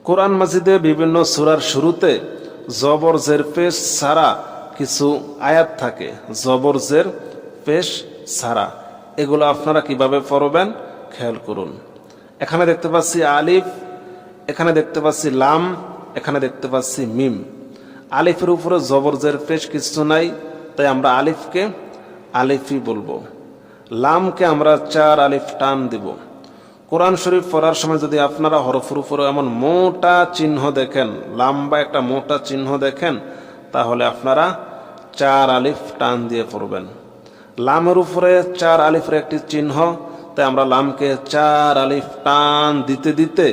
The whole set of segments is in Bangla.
কোরআন মাজিদে বিভিন্ন সূরার শুরুতে জবর জের পেশ ছাড়া কিছু আয়াত থাকে, জবর জের পেশ ছাড়া। এগুলো আপনারা কিভাবে পড়বেন খেয়াল করুন। এখানে দেখতে পাচ্ছি আলিফ, এখানে দেখতে পাচ্ছি লাম, এখানে দেখতে পাচ্ছি মিম। আলিফের উপরে জবর জের পেশ কিছু নাই, তাই আমরা আলিফকে আলিফই বলবো। লামকে আমরা 4 আলিফ টান দিব। কোরআন শরীফ পড়ার সময় যদি আপনারা হরফের উপরে এমন মোটা চিহ্ন দেখেন, লম্বা একটা মোটা চিহ্ন দেখেন, তাহলে আপনারা 4 আলিফ টান দিয়ে পড়বেন। লামের উপরে 4 আলিফের একটি চিহ্ন, তাই আমরা লামকে 4 আলিফ টান দিতে দিতে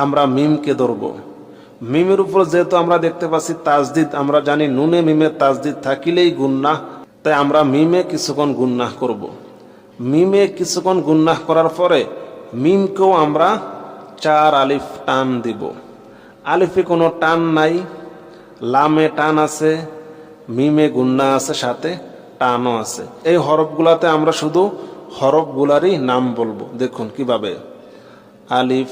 আমরা মিমকে ধরব। মিমের উপর যেহেতু আমরা দেখতে পাচ্ছি তাজদিদ, আমরা জানি নুনে মিমে তাজদিদ থাকিলেই গুন্নাহ, তাই আমরা মিমে কিছুক্ষণ গুন্নাহ করব। মিমে কিছুক্ষণ গুন্নাহ করার পরে মিমকেও আমরা 4 আলিফ টান দিব। আলিফে কোনো টান নাই, লামে টান আছে, মিমে গুন্না আছে, সাথে টানও আছে। এই হরফগুলাতে আমরা শুধু হরফগুলারই নাম বলবো। দেখুন কিভাবে, আলিফ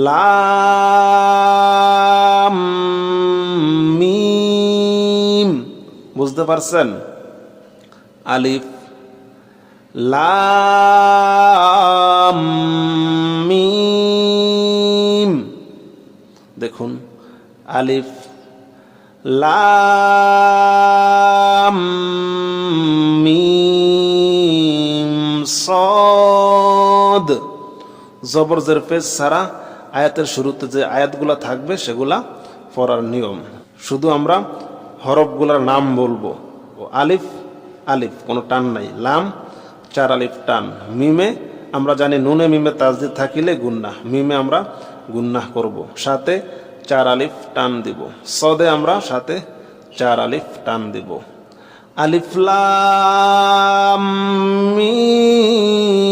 লাম মিম, বুঝতে পারছেন? আলিফ লাম মিম, দেখুন আলিফ লাম মিম সদ। জবর জের পেশ ছাড়া আয়াতের শুরুতে যে আয়াতগুলা থাকবে সেগুলা পড়ার নিয়ম। শুধু আমরা হরফগুলার নাম বলবো। ও আলিফ আলিফ, কোনো টান নাই। লাম 4 আলিফ টান। মিমে আমরা জানি নুনে মিমে তাজদিদ থাকিলে গুন্নাহ, মিমে আমরা গুন্নাহ করব, সাথে 4 আলিফ টান দিব। সদে আমরা সাথে 4 আলিফ টান দিব। আলিফ লাম মিম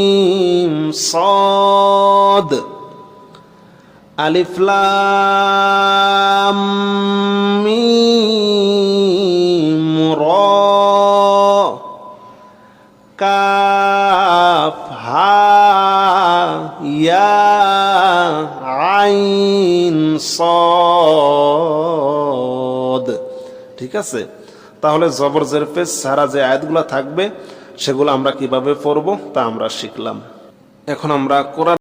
সদ, আলিফ লাম মিম র, কাফ হা ইয়া আইন সদ। ঠিক আছে? তাহলে জবর জের পেশ ছাড়া যে আয়াতগুলো থাকবে সেগুলো আমরা কিভাবে পড়বো তা আমরা শিখলাম। এখন আমরা কোরআন